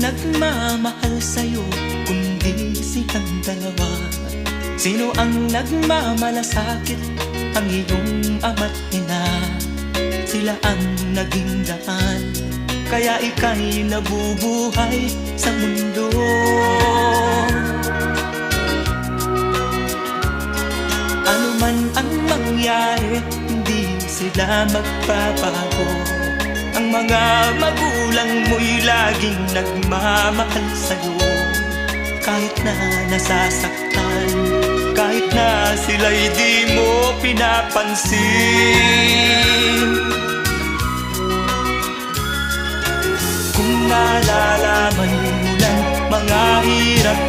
nagmamahal sa'yo kundi silang dalawa? Sino ang nagmamalasakit? Ang iyong ama't ina. Sila ang naging daan, kaya ika'y nabubuhay sa mundo. Ano man ang mangyari, hindi sila magbabago. Ang mga magulang mo'y laging nagmamahal sa'yo. Kahit na nasasaktan, kahit na sila'y di mo pinapansin. Kung nalalaman mo lang mga hirap